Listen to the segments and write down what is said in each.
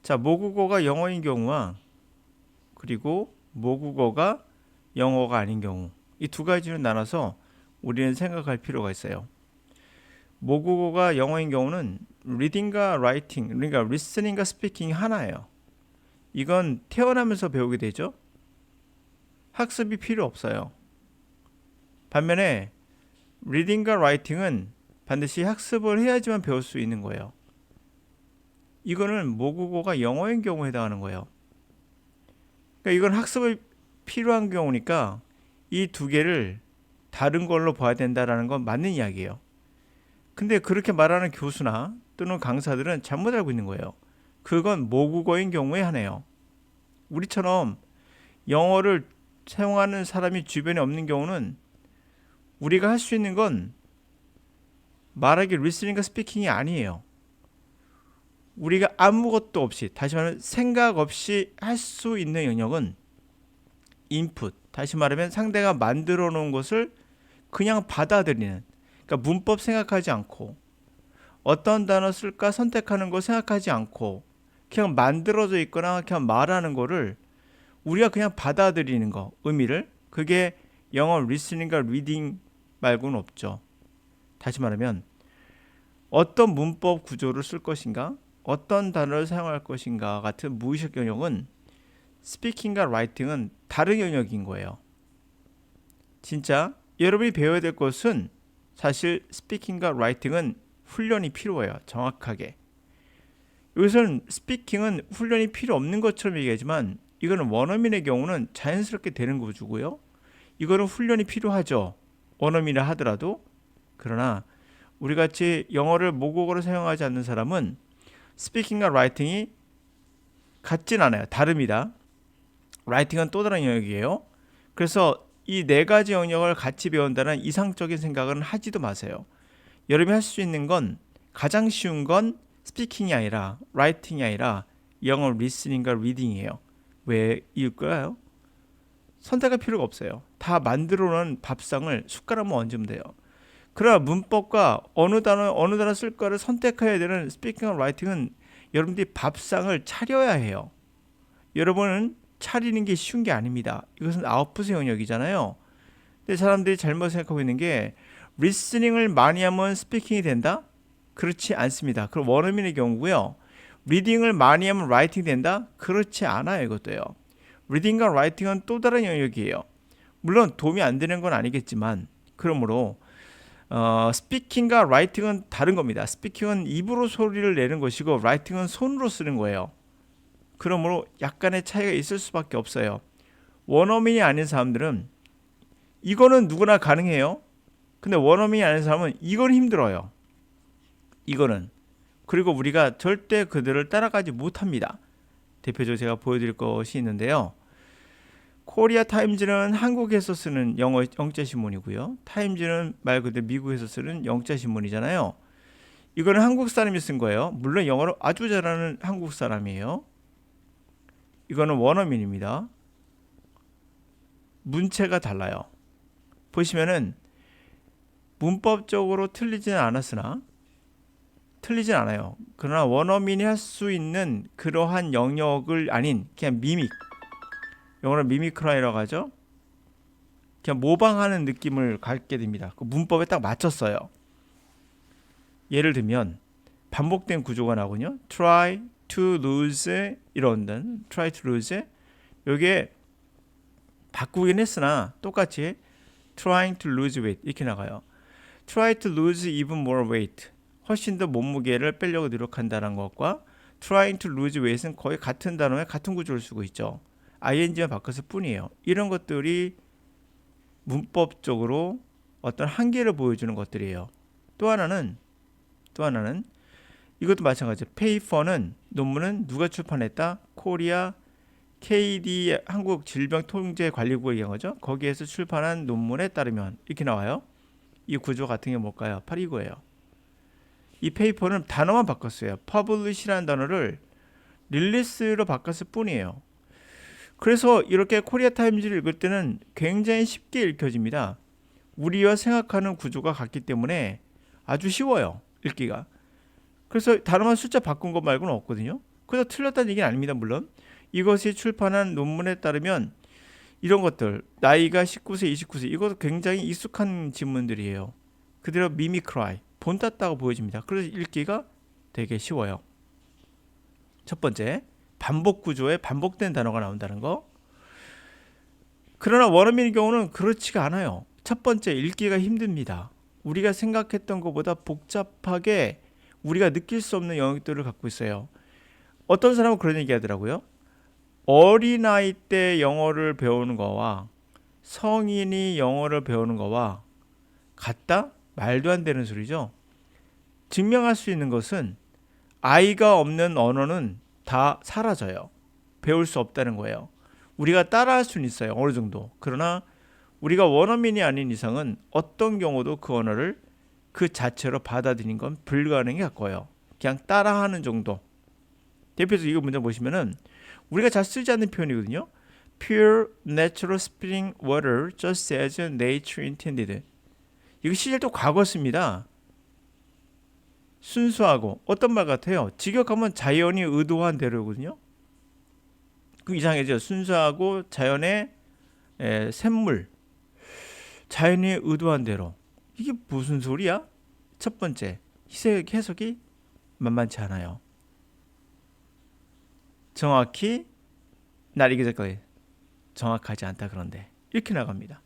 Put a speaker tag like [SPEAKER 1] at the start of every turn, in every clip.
[SPEAKER 1] 자, 모국어가 영어인 경우와 그리고 모국어가 영어가 아닌 경우, 이 두 가지로 나눠서 우리는 생각할 필요가 있어요. 모국어가 영어인 경우는 리딩과 라이팅, 그러니까 리스닝과 스피킹이 하나예요. 이건 태어나면서 배우게 되죠. 학습이 필요 없어요. 반면에 리딩과 라이팅은 반드시 학습을 해야지만 배울 수 있는 거예요. 이거는 모국어가 영어인 경우에 해당하는 거예요. 그러니까 이건 학습이 필요한 경우니까 이 두 개를 다른 걸로 봐야 된다라는 건 맞는 이야기예요. 근데 그렇게 말하는 교수나 또는 강사들은 잘못 알고 있는 거예요. 그건 모국어인 경우에 하네요. 우리처럼 영어를 사용하는 사람이 주변에 없는 경우는 우리가 할 수 있는 건 말하기 리스닝과 스피킹이 아니에요. 우리가 아무것도 없이, 다시 말하면 생각 없이 할 수 있는 영역은 인풋, 다시 말하면 상대가 만들어 놓은 것을 그냥 받아들이는, 그러니까 문법 생각하지 않고 어떤 단어 쓸까 선택하는 거 생각하지 않고 그냥 만들어져 있거나 그냥 말하는 거를 우리가 그냥 받아들이는 거, 의미를, 그게 영어 리스닝과 리딩 말고는 없죠. 다시 말하면 어떤 문법 구조를 쓸 것인가, 어떤 단어를 사용할 것인가 같은 무의식 영역은 스피킹과 라이팅은 다른 영역인 거예요. 진짜 여러분이 배워야 될 것은 사실 스피킹과 라이팅은 훈련이 필요해요. 정확하게. 여기서는 스피킹은 훈련이 필요 없는 것처럼 얘기하지만 이거는 원어민의 경우는 자연스럽게 되는 구조고요. 이거는 훈련이 필요하죠. 원어민을 하더라도. 그러나 우리 같이 영어를 모국어로 사용하지 않는 사람은 스피킹과 라이팅이 같진 않아요. 다릅니다. 라이팅은 또 다른 영역이에요. 그래서 이 네 가지 영역을 같이 배운다는 이상적인 생각은 하지도 마세요. 여러분이 할 수 있는 건 가장 쉬운 건 스피킹이 아니라 라이팅이 아니라 영어 리스닝과 리딩이에요. 왜 이을까요? 선택할 필요가 없어요. 다 만들어 놓은 밥상을 숟가락만 얹으면 돼요. 그러나 문법과 어느 단어 쓸 거를 선택해야 되는 스피킹과 라이팅은 여러분들이 밥상을 차려야 해요. 여러분은 차리는 게 쉬운 게 아닙니다. 이것은 아웃풋의 영역이잖아요. 근데 사람들이 잘못 생각하고 있는 게 리스닝을 많이 하면 스피킹이 된다? 그렇지 않습니다. 그럼 원어민의 경우고요. 리딩을 많이 하면 라이팅 된다? 그렇지 않아요. 이것도요. 리딩과 라이팅은 또 다른 영역이에요. 물론 도움이 안 되는 건 아니겠지만 그러므로 스피킹과 라이팅은 다른 겁니다. 스피킹은 입으로 소리를 내는 것이고 라이팅은 손으로 쓰는 거예요. 그러므로 약간의 차이가 있을 수밖에 없어요. 원어민이 아닌 사람들은 이거는 누구나 가능해요. 근데 원어민이 아닌 사람은 이건 힘들어요. 이거는. 그리고 우리가 절대 그들을 따라가지 못합니다. 대표적으로 제가 보여드릴 것이 있는데요. 코리아 타임즈는 한국에서 쓰는 영어 영자 신문이고요. 타임즈는 말 그대로 미국에서 쓰는 영자 신문이잖아요. 이거는 한국 사람이 쓴 거예요. 물론 영어를 아주 잘하는 한국 사람이에요. 이거는 원어민입니다. 문체가 달라요. 보시면은 문법적으로 틀리지는 않아요. 그러나 원어민이 할 수 있는 그러한 영역을 아닌 그냥 미믹, 영어로 미미크라이라고 하죠. 그냥 모방하는 느낌을 갖게 됩니다. 그 문법에 딱 맞췄어요. 예를 들면 반복된 구조가 나오군요. try to lose 이런 try to lose 이게 바꾸긴 했으나 똑같이 trying to lose weight 이렇게 나가요. try to lose even more weight 훨씬 더 몸무게를 빼려고 노력한다는 것과 trying to lose weight은 거의 같은 단어에 같은 구조를 쓰고 있죠. ing만 바꿨을 뿐이에요. 이런 것들이 문법적으로 어떤 한계를 보여주는 것들이에요. 또 하나는 이것도 마찬가지죠. 페이퍼는 논문은 누가 출판했다? 코리아 KD 한국 질병통제관리국을 얘기한 거죠. 거기에서 출판한 논문에 따르면 이렇게 나와요. 이 구조 같은 게 뭘까요? 바로 이거예요. 이 페이퍼는 단어만 바꿨어요. publish라는 단어를 릴리스로 바꿨을 뿐이에요. 그래서 이렇게 코리아 타임즈를 읽을 때는 굉장히 쉽게 읽혀집니다. 우리와 생각하는 구조가 같기 때문에 아주 쉬워요. 읽기가. 그래서 단어만 숫자 바꾼 것 말고는 없거든요. 그래서 틀렸다는 얘기는 아닙니다. 물론 이것이 출판한 논문에 따르면 이런 것들 나이가 19세, 29세 이것도 굉장히 익숙한 지문들이에요. 그대로 미미크라이 본땄다고 보여집니다. 그래서 읽기가 되게 쉬워요. 첫 번째, 반복 구조에 반복된 단어가 나온다는 거. 그러나 원어민의 경우는 그렇지가 않아요. 첫 번째, 읽기가 힘듭니다. 우리가 생각했던 것보다 복잡하게 우리가 느낄 수 없는 영역들을 갖고 있어요. 어떤 사람은 그런 얘기 하더라고요. 어린아이 때 영어를 배우는 거와 성인이 영어를 배우는 거와 같다? 말도 안 되는 소리죠. 증명할 수 있는 것은 아이가 없는 언어는 다 사라져요. 배울 수 없다는 거예요. 우리가 따라할 수는 있어요. 어느 정도. 그러나 우리가 원어민이 아닌 이상은 어떤 경우도 그 언어를 그 자체로 받아들이는 건 불가능에 가까워요. 그냥 따라하는 정도. 대표적으로 이거 문장 보시면은 우리가 잘 쓰지 않는 표현이거든요. Pure natural spring water just as nature intended. 이거 실제 또 과거 씁니다. 순수하고 어떤 말 같아요? 직역하면 자연이 의도한 대로거든요. 그 이상해져. 순수하고 자연의 샘물. 자연이 의도한 대로. 이게 무슨 소리야? 첫 번째, 해석이 만만치 않아요. 정확히 not exactly 정확하지 않다 그런데 이렇게 나갑니다.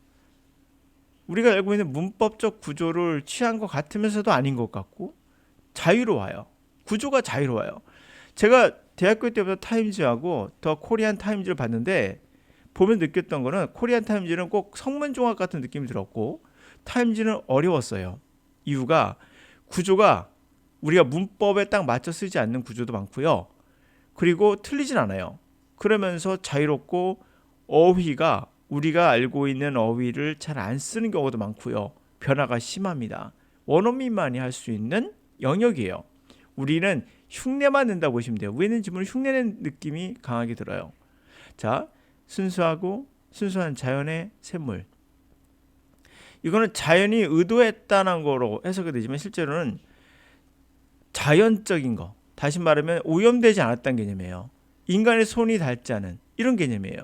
[SPEAKER 1] 우리가 알고 있는 문법적 구조를 취한 것 같으면서도 아닌 것 같고 자유로워요. 구조가 자유로워요. 제가 대학교 때부터 타임즈하고 더 코리안 타임즈를 봤는데 보면 느꼈던 거는 코리안 타임즈는 꼭 성문종합 같은 느낌이 들었고 타임즈는 어려웠어요. 이유가 구조가 우리가 문법에 딱 맞춰 쓰지 않는 구조도 많고요. 그리고 틀리진 않아요. 그러면서 자유롭고 어휘가 우리가 알고 있는 어휘를 잘 안 쓰는 경우도 많고요. 변화가 심합니다. 원어민만이 할 수 있는 영역이에요. 우리는 흉내만 낸다고 보시면 돼요. 왜냐면 지금 흉내낸 느낌이 강하게 들어요. 자, 순수한 자연의 샘물. 이거는 자연이 의도했다는 거로 해석이 되지만 실제로는 자연적인 거. 다시 말하면 오염되지 않았다는 개념이에요. 인간의 손이 닿지 않은 이런 개념이에요.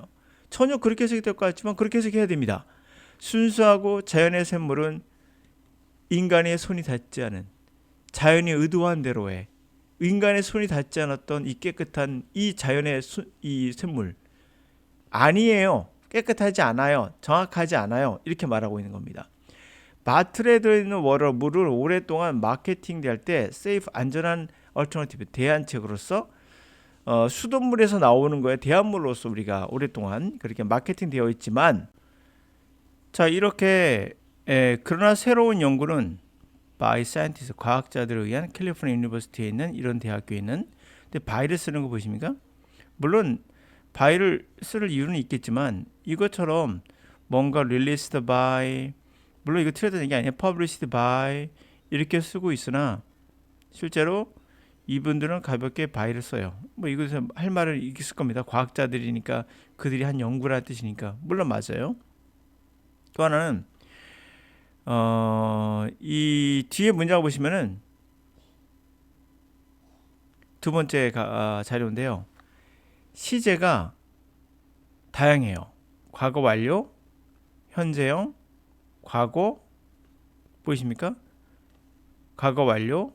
[SPEAKER 1] 전혀 그렇게 해석이 될 것 같지만 그렇게 해석해야 됩니다. 순수하고 자연의 샘물은 인간의 손이 닿지 않은 자연이 의도한 대로의 인간의 손이 닿지 않았던 이 깨끗한 이 자연의 이 샘물 아니에요. 깨끗하지 않아요. 정확하지 않아요. 이렇게 말하고 있는 겁니다. 바틀에 들어있는 물을 오랫동안 마케팅 될 때 세이프 안전한 얼터너티브 대안책으로서 수돗물에서 나오는 거에 대안물로서 우리가 오랫동안 그렇게 마케팅 되어 있지만 자 이렇게 그러나 새로운 연구는 by scientists 과학자들에 의한 캘리포니아 유니버시티에 있는 이런 대학교에 있는 근데 바이를 쓰는 거 보십니까? 물론 바이를 쓸 이유는 있겠지만 이것처럼 뭔가 released by 물론 이거 틀렸다는 얘기 아니에요. published by 이렇게 쓰고 있으나 실제로 이분들은 가볍게 by를 써요. 뭐 이것에서 할 말을 있을 겁니다. 과학자들이니까 그들이 한 연구라는 뜻이니까 물론 맞아요. 또 하나는 이 뒤에 문장을 보시면은 두 번째 자료인데요. 시제가 다양해요. 과거 완료, 현재형, 과거 보이십니까? 과거 완료,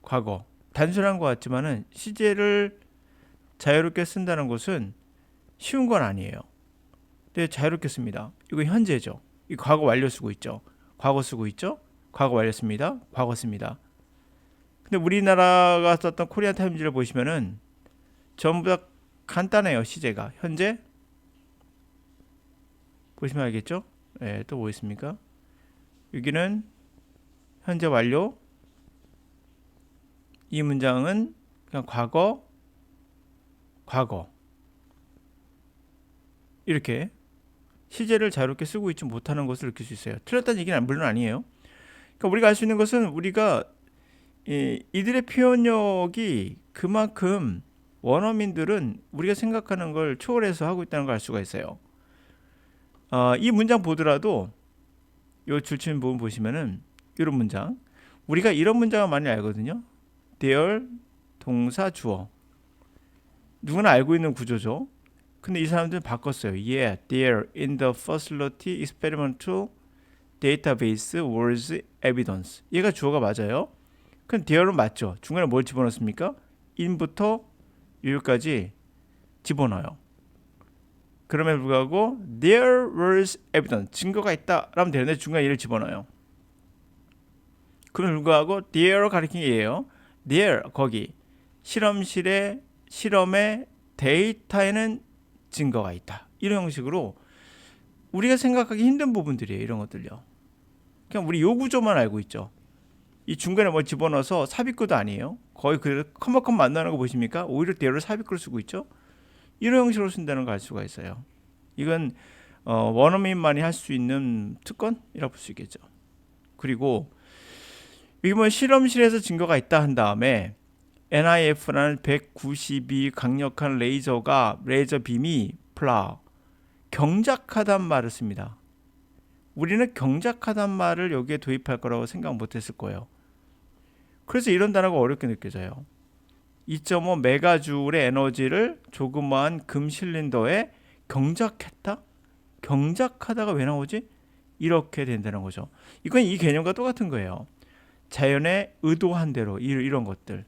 [SPEAKER 1] 과거 단순한 것 같지만은 시제를 자유롭게 쓴다는 것은 쉬운 건 아니에요. 근데 자유롭게 씁니다. 이거 현재죠. 이 과거 완료 쓰고 있죠. 과거 쓰고 있죠. 과거 완료 씁니다. 과거 씁니다. 근데 우리나라가 썼던 코리안 타임즈를 보시면은 전부 다 간단해요. 시제가 현재 보시면 알겠죠? 네, 또 뭐 있습니까? 여기는 현재 완료. 이 문장은 그냥 과거 이렇게 시제를 자유롭게 쓰고 있지 못하는 것을 느낄 수 있어요. 틀렸다는 얘기는 물론 아니에요. 그러니까 우리가 알 수 있는 것은 우리가 이들의 표현력이 그만큼 원어민들은 우리가 생각하는 걸 초월해서 하고 있다는 걸 알 수가 있어요. 이 문장 보더라도 이 줄치는 부분 보시면은 이런 문장 우리가 이런 문장을 많이 알거든요. their 동사 주어 누구나 알고 있는 구조죠. 근데 이 사람들은 바꿨어요. Yeah, there in the facility experimental database was evidence. 얘가 주어가 맞아요. 그럼 there는 맞죠. 중간에 뭘 집어넣습니까? in부터 여기까지 집어넣어요. 그럼에도 불구하고 there was evidence. 증거가 있다 라면 되는데 중간에 얘를 집어넣어요. 그럼에도 불구하고 there 가리킨 게 얘예요. there 거기 실험실의 실험의 데이터에는 증거가 있다. 이런 형식으로 우리가 생각하기 힘든 부분들이에요. 이런 것들요. 그냥 우리 요구조만 알고 있죠. 이 중간에 뭘 집어넣어서 삽입구도 아니에요. 거의 그 컴마컴 만나는 거 보십니까? 오히려 대로 삽입구를 쓰고 있죠. 이런 형식으로 쓴다는 걸 알 수가 있어요. 이건 원어민만이 할 수 있는 특권이라고 볼 수 있겠죠. 그리고 여기 뭐 실험실에서 증거가 있다 한 다음에 NIF라는 192 강력한 레이저 빔이 플라 경작하단 말을 씁니다. 우리는 경작하단 말을 여기에 도입할 거라고 생각 못했을 거예요. 그래서 이런 단어가 어렵게 느껴져요. 2.5 메가줄의 에너지를 조그마한 금 실린더에 경작했다? 경작하다가 왜 나오지? 이렇게 된다는 거죠. 이건 이 개념과 똑같은 거예요. 자연의 의도한 대로 이런 것들.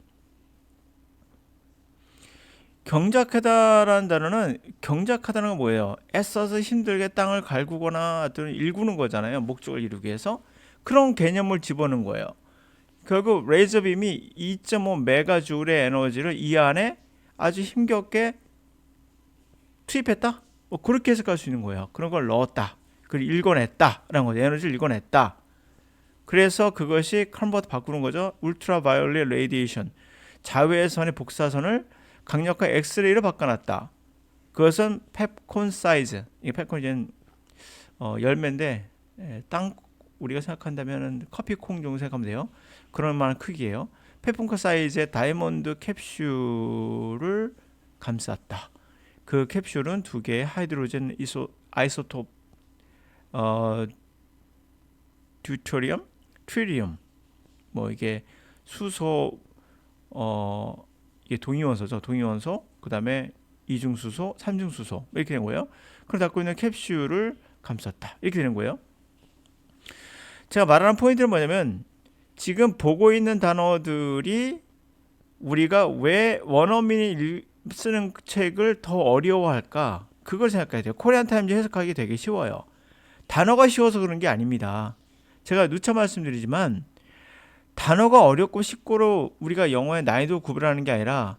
[SPEAKER 1] 경작하다라는 단어는 경작하다는 건 뭐예요? 애써서 힘들게 땅을 갈구거나 또는 일구는 거잖아요. 목적을 이루기 위해서. 그런 개념을 집어넣은 거예요. 결국 레이저빔이 2.5 메가줄의 에너지를 이 안에 아주 힘겹게 투입했다? 뭐 그렇게 해석할 수 있는 거예요. 그런 걸 넣었다. 그리고 읽어냈다라는 거죠. 에너지를 읽어냈다. 그래서 그것이 컨버트 바꾸는 거죠. 울트라 바이올렛 레디에이션. 자외선의 복사선을 강력한 엑스레이로 바꿔놨다. 그것은 펩콘 사이즈. 이 펩콘은 열매인데 땅 우리가 생각한다면 커피콩 정도 생각하면 돼요. 그런 만한 크기예요. 펩콘 사이즈의 다이아몬드 캡슐을 감쌌다. 그 캡슐은 두 개의 하이드로젠 아이소톱 듀토리엄, 트리리움. 뭐 이게 수소 이게 동위원소죠. 동위원소, 그다음에 이중수소, 삼중수소 이렇게 된 거예요. 그걸 갖고 있는 캡슐을 감쌌다. 이렇게 되는 거예요. 제가 말하는 포인트는 뭐냐면 지금 보고 있는 단어들이 우리가 왜 원어민이 쓰는 책을 더 어려워할까? 그걸 생각해야 돼요. 코리안 타임즈 해석하기 되게 쉬워요. 단어가 쉬워서 그런 게 아닙니다. 제가 누차 말씀드리지만 단어가 어렵고 쉽고로 우리가 영어의 난이도 구별하는 게 아니라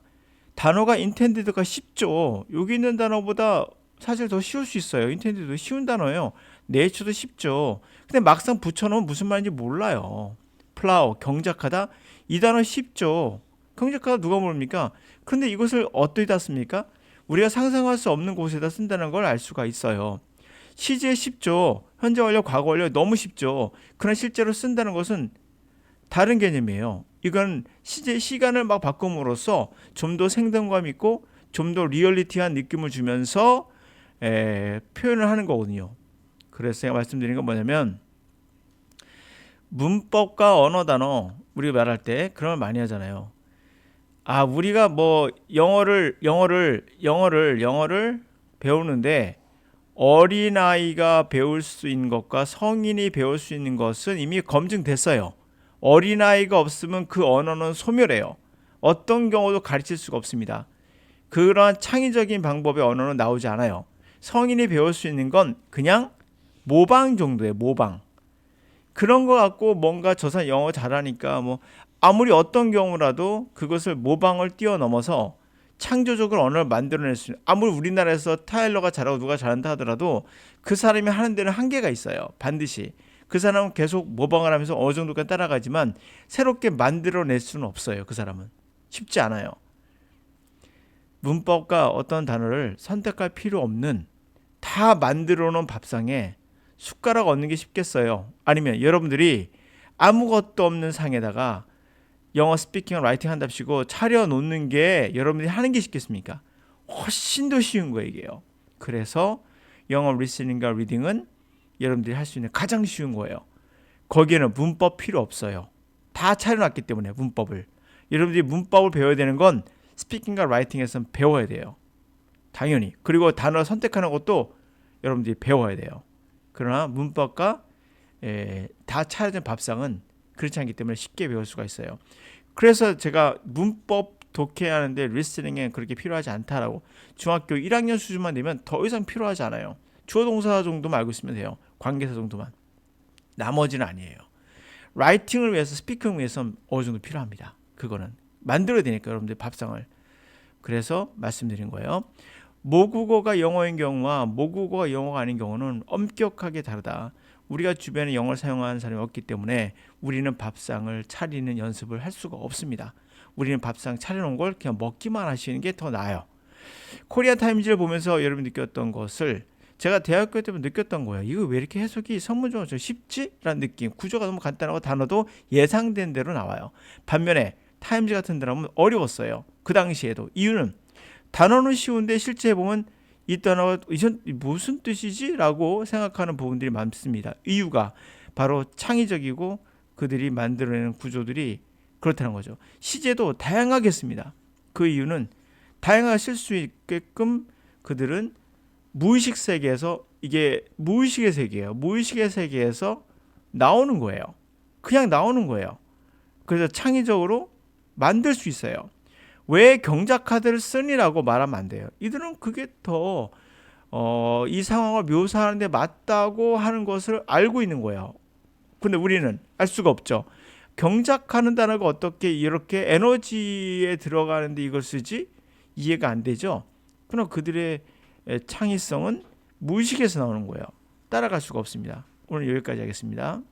[SPEAKER 1] 단어가 intended가 쉽죠. 여기 있는 단어보다 사실 더 쉬울 수 있어요. intended도 쉬운 단어예요. nature도 쉽죠. 근데 막상 붙여놓으면 무슨 말인지 몰라요. plow, 경작하다. 이 단어 쉽죠. 경작하다 누가 모릅니까? 그런데 이것을 어디다 씁니까? 우리가 상상할 수 없는 곳에다 쓴다는 걸 알 수가 있어요. 시제 쉽죠. 현재 완료, 과거 완료 너무 쉽죠. 그러나 실제로 쓴다는 것은 다른 개념이에요. 이건 시간을 막 바꿈으로써 좀 더 생동감 있고 좀 더 리얼리티한 느낌을 주면서 표현을 하는 거거든요. 그래서 제가 말씀드린 건 뭐냐면 문법과 언어 단어 우리가 말할 때 그런 걸 많이 하잖아요. 아, 우리가 뭐 영어를 배우는데 어린아이가 배울 수 있는 것과 성인이 배울 수 있는 것은 이미 검증됐어요. 어린아이가 없으면 그 언어는 소멸해요. 어떤 경우도 가르칠 수가 없습니다. 그러한 창의적인 방법의 언어는 나오지 않아요. 성인이 배울 수 있는 건 그냥 모방 정도예요. 모방. 그런 거 갖고 뭔가 저 사람 영어 잘하니까 뭐 아무리 어떤 경우라도 그것을 모방을 뛰어넘어서 창조적으로 언어를 만들어낼 수 있는, 아무리 우리나라에서 타일러가 잘하고 누가 잘한다 하더라도 그 사람이 하는 데는 한계가 있어요. 반드시. 그 사람은 계속 모방을 하면서 어느 정도까지 따라가지만 새롭게 만들어낼 수는 없어요. 그 사람은. 쉽지 않아요. 문법과 어떤 단어를 선택할 필요 없는 다 만들어 놓은 밥상에 숟가락 얹는 게 쉽겠어요? 아니면 여러분들이 아무것도 없는 상에다가 영어 스피킹, 라이팅 한답시고 차려 놓는 게 여러분들이 하는 게 쉽겠습니까? 훨씬 더 쉬운 거예요, 이게요. 그래서 영어 리스닝과 리딩은 여러분들이 할 수 있는 가장 쉬운 거예요. 거기에는 문법 필요 없어요. 다 차려놨기 때문에 문법을. 여러분들이 문법을 배워야 되는 건 스피킹과 라이팅에서는 배워야 돼요. 당연히. 그리고 단어 선택하는 것도 여러분들이 배워야 돼요. 그러나 문법과 다 차려진 밥상은 그렇지 않기 때문에 쉽게 배울 수가 있어요. 그래서 제가 문법 독해하는데 리스닝에 그렇게 필요하지 않다라고, 중학교 1학년 수준만 되면 더 이상 필요하지 않아요. 주어 동사 정도만 알고 있으면 돼요. 관계사 정도만. 나머지는 아니에요. 라이팅을 위해서, 스피킹을 위해서 어느 정도 필요합니다. 그거는 만들어야 되니까 여러분들 밥상을. 그래서 말씀드린 거예요. 모국어가 영어인 경우와 모국어가 영어가 아닌 경우는 엄격하게 다르다. 우리가 주변에 영어를 사용하는 사람이 없기 때문에 우리는 밥상을 차리는 연습을 할 수가 없습니다. 우리는 밥상 차려놓은 걸 그냥 먹기만 하시는 게 더 나아요. 코리아 타임즈를 보면서 여러분 느꼈던 것을 제가 대학교 때부터 느꼈던 거예요. 이거 왜 이렇게 해석이 선문적으로 쉽지? 라는 느낌. 구조가 너무 간단하고 단어도 예상된 대로 나와요. 반면에 타임즈 같은 데는 어려웠어요. 그 당시에도. 이유는 단어는 쉬운데 실제 해보면 이 단어가 무슨 뜻이지? 라고 생각하는 부분들이 많습니다. 이유가 바로 창의적이고 그들이 만들어내는 구조들이 그렇다는 거죠. 시제도 다양하게 씁니다. 그 이유는 다양하게 쓸 수 있게끔 그들은 무의식 세계에서, 이게 무의식의 세계예요. 무의식의 세계에서 나오는 거예요. 그냥 나오는 거예요. 그래서 창의적으로 만들 수 있어요. 왜 경작 카드를 쓰니라고 말하면 안 돼요. 이들은 그게 더 이 상황을 묘사하는 데 맞다고 하는 것을 알고 있는 거예요. 근데 우리는 알 수가 없죠. 경작하는 단어가 어떻게 이렇게 에너지에 들어가는데 이걸 쓰지? 이해가 안 되죠. 그러나 그들의 창의성은 무의식에서 나오는 거예요. 따라갈 수가 없습니다. 오늘 여기까지 하겠습니다.